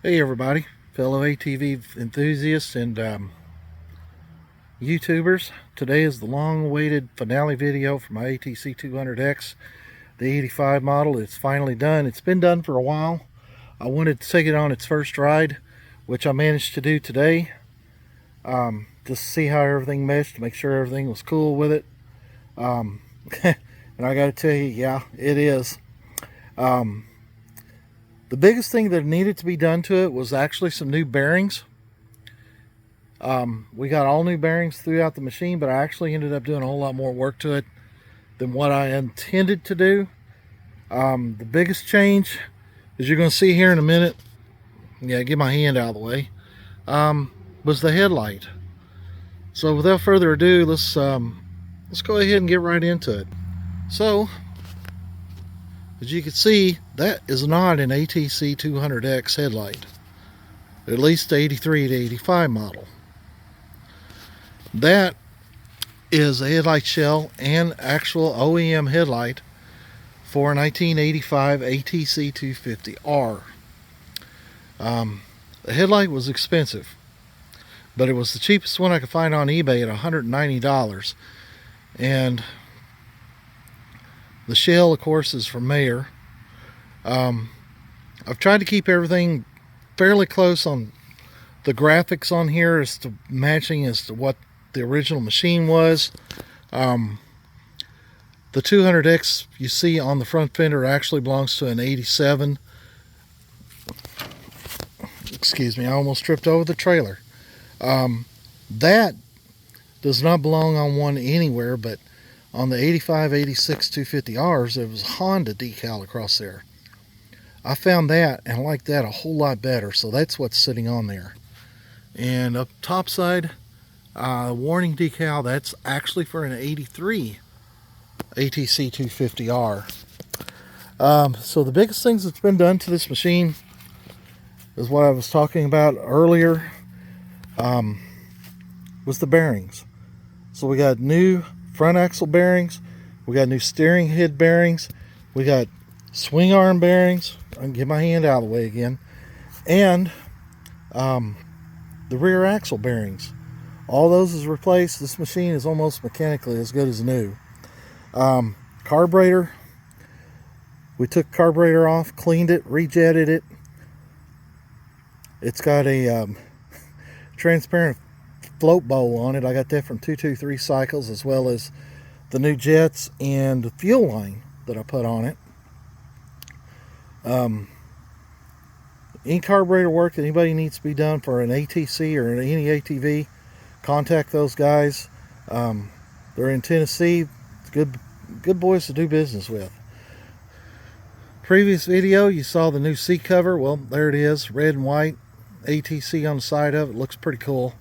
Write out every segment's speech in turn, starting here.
Hey everybody, fellow ATV enthusiasts and YouTubers. Today is the long-awaited finale video for my ATC 200X, the 85 model. It's finally done. It's been done for a while. I wanted to take it on its first ride, which I managed to do today. Just to see how everything meshed, to make sure everything was cool with it. And I gotta tell you, yeah, it is. The biggest thing that needed to be done to it was actually some new bearings. We got all new bearings throughout the machine, but I actually ended up doing a whole lot more work to it than what I intended to do. The biggest change, as you're going to see here in a minute, yeah, get my hand out of the way, was the headlight. So without further ado, let's go ahead and get right into it. So, as you can see, that is not an ATC 200X headlight, at least the 83 to 85 model. That is a headlight shell and actual OEM headlight for a 1985 ATC 250R. The headlight was expensive, but it was the cheapest one I could find on eBay at $190. And the shell, of course, is from Mayer. I've tried to keep everything fairly close on the graphics on here as to matching as to what the original machine was. The 200X you see on the front fender actually belongs to an 87. Excuse me, I almost tripped over the trailer. That does not belong on one anywhere, but on the 85, 86 250Rs, there was a Honda decal across there. I found that and I like that a whole lot better, so that's what's sitting on there. And up top side, warning decal, that's actually for an 83 ATC 250R. So the biggest things that's been done to this machine is what I was talking about earlier, was the bearings. So we got new front axle bearings, we got new steering head bearings, we got swing arm bearings. I can get my hand out of the way again, and the rear axle bearings. All those is replaced. This machine is almost mechanically as good as new. Carburetor, we took carburetor off, cleaned it, rejetted it. It's got a transparent float bowl on it. I got that from 223 Cycles, as well as the new jets and the fuel line that I put on it. Any carburetor work that anybody needs to be done for an ATC or any ATV, contact those guys. They're in Tennessee. It's good boys to do business with. Previous video, you saw the new seat cover. Well, there it is, red and white, ATC on the side of it. Looks pretty cool.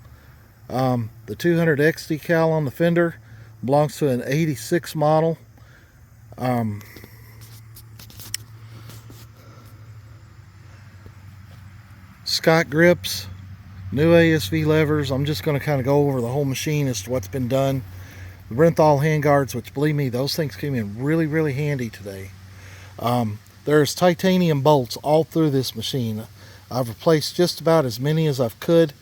The 200X decal on the fender belongs to an 86 model. Scott grips, new ASV levers. I'm just going to kind of go over the whole machine as to what's been done. The Renthal handguards, which, believe me, those things came in really, really handy today. There's titanium bolts all through this machine. I've replaced just about as many as I could.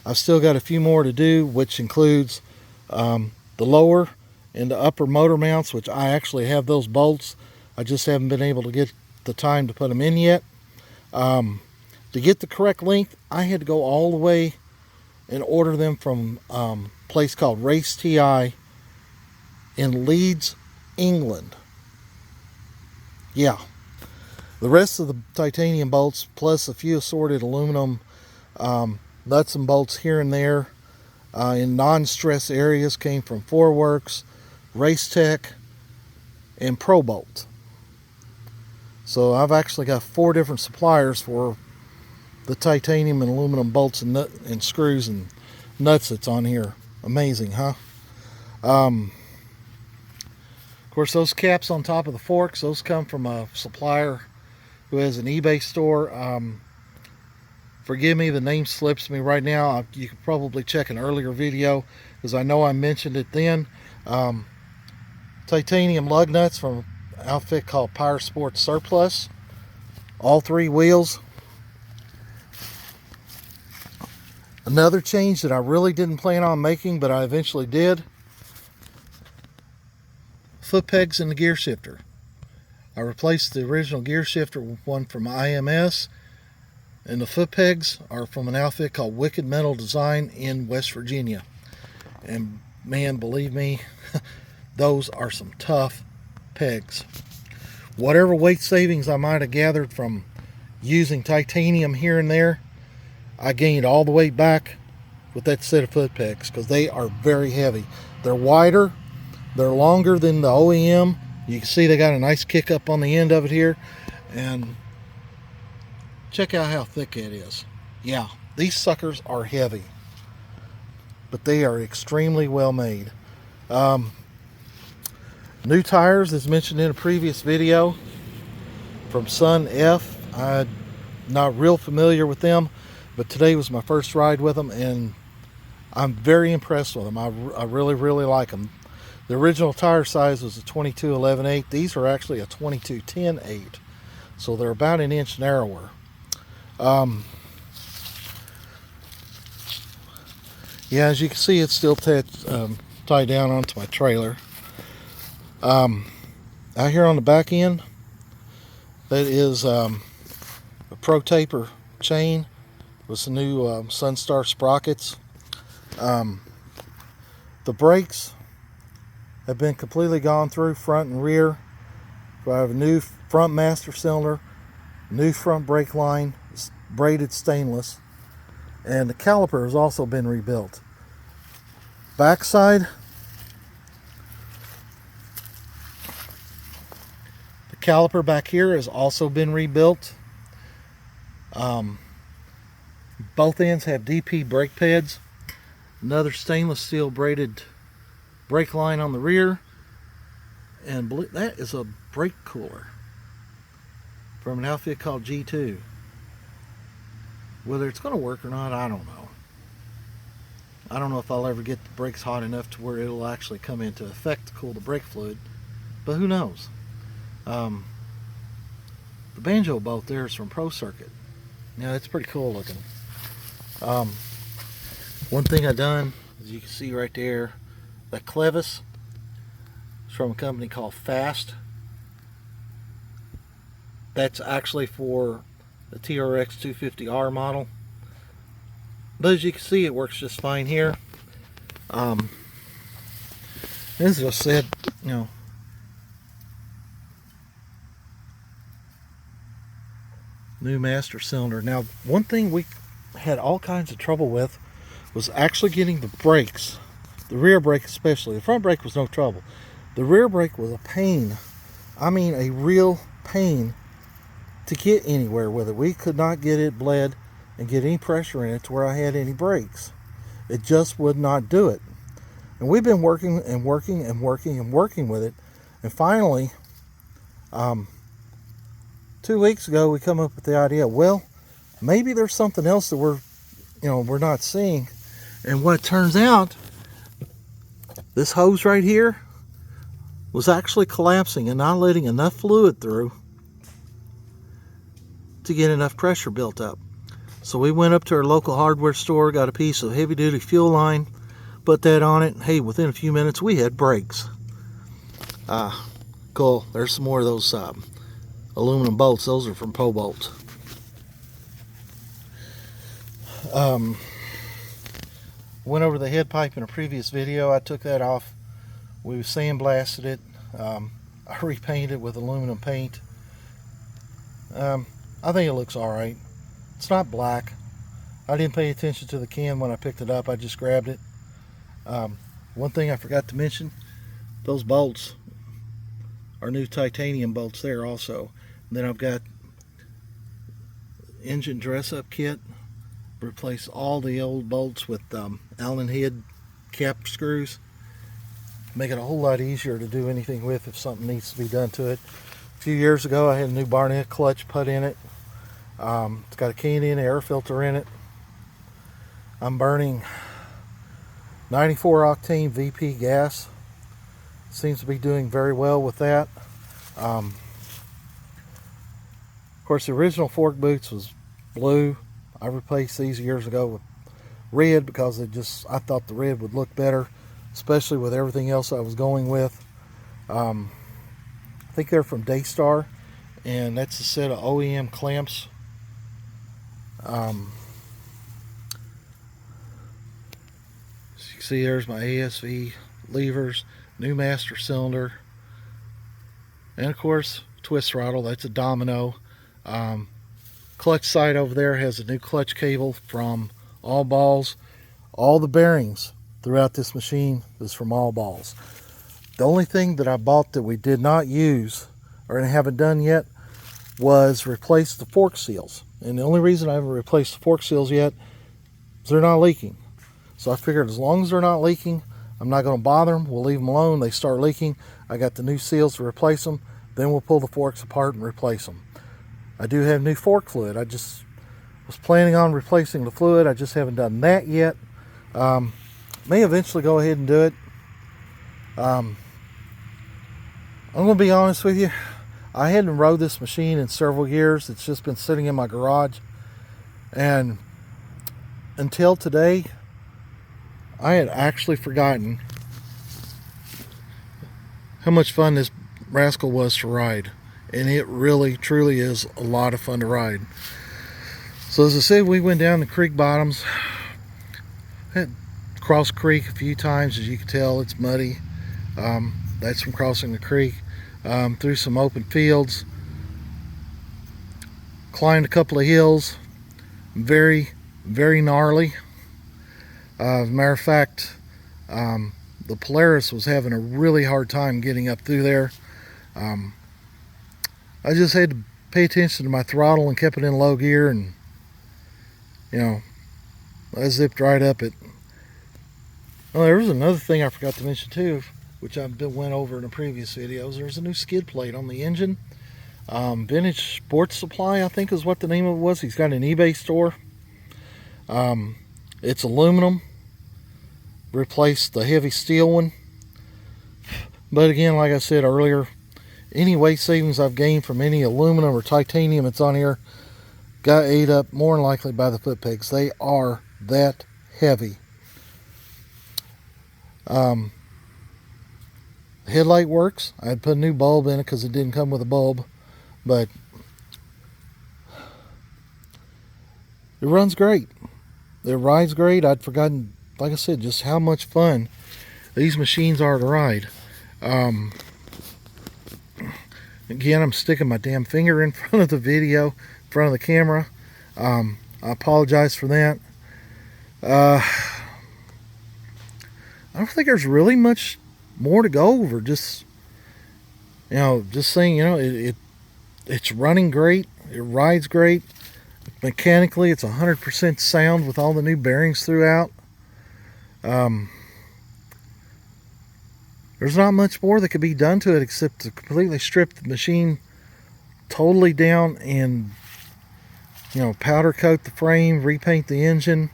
I've still got a few more to do, which includes the lower and the upper motor mounts, which I actually have those bolts. I just haven't been able to get the time to put them in yet. To get the correct length, I had to go all the way and order them from a place called Race TI in Leeds, England. Yeah. The rest of the titanium bolts, plus a few assorted aluminum nuts and bolts here and there in non-stress areas, came from Forworks, Race Tech, and Pro Bolt. So I've actually got 4 different suppliers for the titanium and aluminum bolts and screws and nuts that's on here. Amazing, huh? Of course, those caps on top of the forks, those come from a supplier who has an eBay store. Forgive me, the name slips me right now. You could probably check an earlier video, because I know I mentioned it then. Titanium lug nuts from an outfit called Power Sports Surplus. All 3 wheels Another change that I really didn't plan on making, but I eventually did. Foot pegs in the gear shifter. I replaced the original gear shifter with one from IMS, and the foot pegs are from an outfit called Wicked Metal Design in West Virginia. And man, believe me, those are some tough pegs. Whatever weight savings I might have gathered from using titanium here and there, I gained all the way back with that set of foot pegs because they are very heavy. They're wider, they're longer than the OEM. You can see they got a nice kick up on the end of it here. And check out how thick it is. Yeah, these suckers are heavy, but they are extremely well made. New tires, as mentioned in a previous video, from Sun F. I'm not real familiar with them, but today was my first ride with them, and I'm very impressed with them. I really, really like them. The original tire size was a 22/11/8. These are actually a 22/10/8, so they're about an inch narrower. Yeah, as you can see, it's still tied down onto my trailer. Out here on the back end, that is a Pro Taper chain with some new Sunstar sprockets. The brakes have been completely gone through, front and rear. I have a new front master cylinder, new front brake line, braided stainless, and the caliper has also been rebuilt. Backside, the caliper back here has also been rebuilt. Both ends have DP brake pads, another stainless steel braided brake line on the rear, and that is a brake cooler from an outfit called G2. Whether it's going to work or not, I don't know. I don't know if I'll ever get the brakes hot enough to where it'll actually come into effect to cool the brake fluid, but who knows. The banjo bolt there is from Pro Circuit. Yeah, it's pretty cool looking. One thing I done, as you can see right there, that clevis is from a company called Fast. That's actually for the TRX 250R model. But as you can see, it works just fine here. As I said, new master cylinder. Now, one thing we had all kinds of trouble with was actually getting the brakes, the rear brake especially. The front brake was no trouble. The rear brake was a pain. I mean, a real pain to get anywhere with it. We could not get it bled and get any pressure in it to where I had any brakes. It just would not do it. And we've been working and working and working and working with it. And finally, 2 weeks ago, we come up with the idea, well, maybe there's something else that we're not seeing. And what it turns out, this hose right here was actually collapsing and not letting enough fluid through to get enough pressure built up. So we went up to our local hardware store, got a piece of heavy duty fuel line, put that on it, and hey, within a few minutes we had brakes. Cool. There's some more of those aluminum bolts. Those are from Po Bolt. Went over the head pipe in a previous video. I took that off. We sandblasted it. I repainted it with aluminum paint. I think it looks alright. It's not black. I didn't pay attention to the can when I picked it up. I just grabbed it. One thing I forgot to mention, those bolts are new titanium bolts there also. And then I've got engine dress-up kit. Replace all the old bolts with Allen head cap screws. Make it a whole lot easier to do anything with if something needs to be done to it. A few years ago I had a new Barnett clutch put in it. It's got a K&N air filter in it. I'm burning 94 octane VP gas. Seems to be doing very well with that. Of course, the original fork boots was blue. I replaced these years ago with red because I thought the red would look better, especially with everything else I was going with. I think they're from Daystar, and that's a set of OEM clamps. As you can see, there's my ASV levers, new master cylinder, and of course twist throttle. That's a Domino. Clutch side over there has a new clutch cable from All Balls. All the bearings throughout this machine is from All Balls. The only thing that I bought that we did not use or haven't done yet was replace the fork seals. And the only reason I haven't replaced the fork seals yet is they're not leaking. So I figured as long as they're not leaking, I'm not going to bother them. We'll leave them alone. They start leaking, I got the new seals to replace them. Then we'll pull the forks apart and replace them. I do have new fork fluid. I just was planning on replacing the fluid. I just haven't done that yet. May eventually go ahead and do it. I'm going to be honest with you. I hadn't rode this machine in several years. It's just been sitting in my garage. And until today, I had actually forgotten how much fun this rascal was to ride. And it really, truly is a lot of fun to ride. So as I said, we went down the creek bottoms. Had crossed creek a few times. As you can tell, it's muddy. That's from crossing the creek. Through some open fields. Climbed a couple of hills. Very, very gnarly. As a matter of fact, the Polaris was having a really hard time getting up through there. I just had to pay attention to my throttle and kept it in low gear, and I zipped right up it. Oh, there was another thing I forgot to mention too, which I went over in the previous videos. There's a new skid plate on the engine. Vintage Sports Supply, I think is what the name of it was. He's got an eBay store. It's aluminum. Replaced the heavy steel one. But again, like I said earlier, any weight savings I've gained from any aluminum or titanium that's on here got ate up more than likely by the foot pegs. They are that heavy. The headlight works. I had put a new bulb in it because it didn't come with a bulb, but it runs great. It rides great. I'd forgotten, like I said, just how much fun these machines are to ride. Again, I'm sticking my damn finger in front of the video, in front of the camera. I apologize for that. I don't think there's really much more to go over. Just saying, it's running great. It rides great. Mechanically, it's 100% sound with all the new bearings throughout. There's not much more that could be done to it except to completely strip the machine totally down and, powder coat the frame, repaint the engine,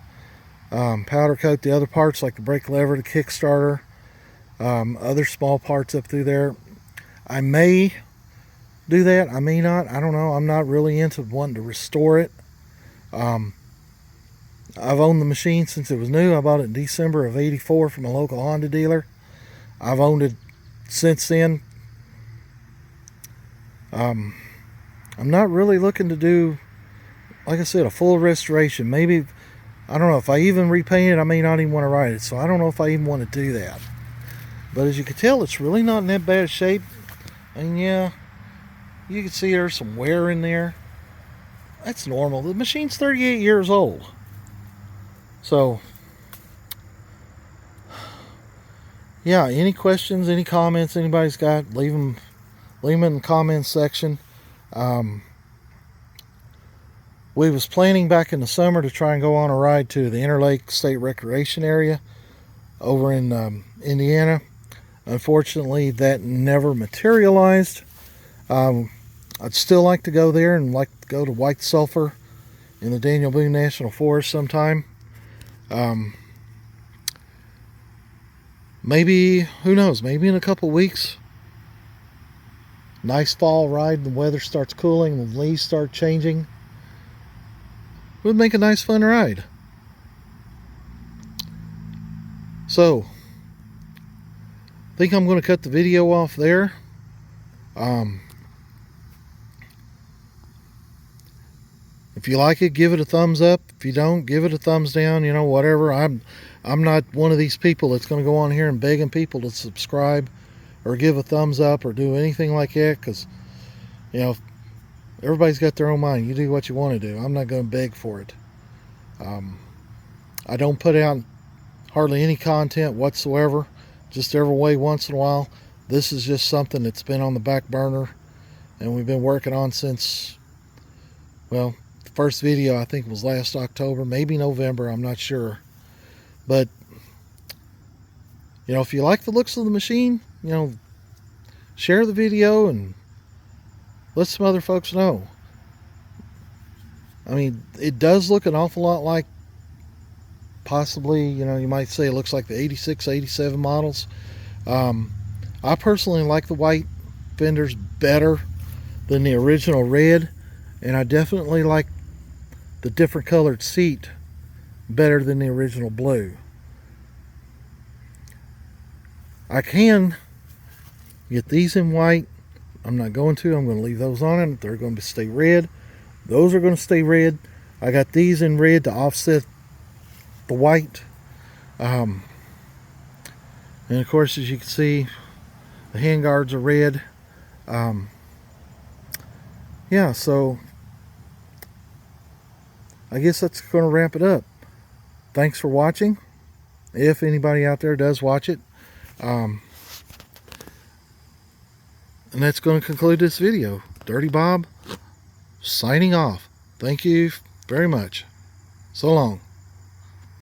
powder coat the other parts like the brake lever, the kickstarter, other small parts up through there. I may do that. I may not. I don't know. I'm not really into wanting to restore it. I've owned the machine since it was new. I bought it in December of '84 from a local Honda dealer. I've owned it since then. I'm not really looking to do, like I said, a full restoration. Maybe, I don't know, if I even repaint it, I may not even want to ride it. So I don't know if I even want to do that. But as you can tell, it's really not in that bad a shape. And yeah, you can see there's some wear in there. That's normal. The machine's 38 years old. So, yeah, any questions, any comments anybody's got, leave them in the comments section. We was planning back in the summer to try and go on a ride to the Interlake State Recreation Area over in Indiana. Unfortunately, that never materialized. I'd still like to go there and like to go to White Sulphur in the Daniel Boone National Forest sometime. Maybe, who knows, maybe in a couple weeks. Nice fall ride, the weather starts cooling, the leaves start changing. It would make a nice fun ride. So, I think I'm going to cut the video off there. If you like it, give it a thumbs up. If you don't, give it a thumbs down. You know, whatever. I'm not one of these people that's going to go on here and begging people to subscribe or give a thumbs up or do anything like that, because, you know, everybody's got their own mind. You do what you want to do. I'm not going to beg for it. I don't put out hardly any content whatsoever, just every way once in a while. This is just something that's been on the back burner and we've been working on since, well, the first video I think was last October, maybe November, I'm not sure. But, you know, if you like the looks of the machine, you know, share the video and let some other folks know. I mean, it does look an awful lot like, possibly, you know, you might say it looks like the 86, 87 models. I personally like the white fenders better than the original red, and I definitely like the different colored seat better than the original blue. I can get these in white. I'm not going to. I'm going to leave those on it. They're going to stay red. Those are going to stay red. I got these in red to offset the white. And of course, as you can see, the handguards are red. Yeah, so I guess that's going to wrap it up. Thanks for watching, if anybody out there does watch it. And that's going to conclude this video. Dirty Bob signing off. Thank you very much. So long.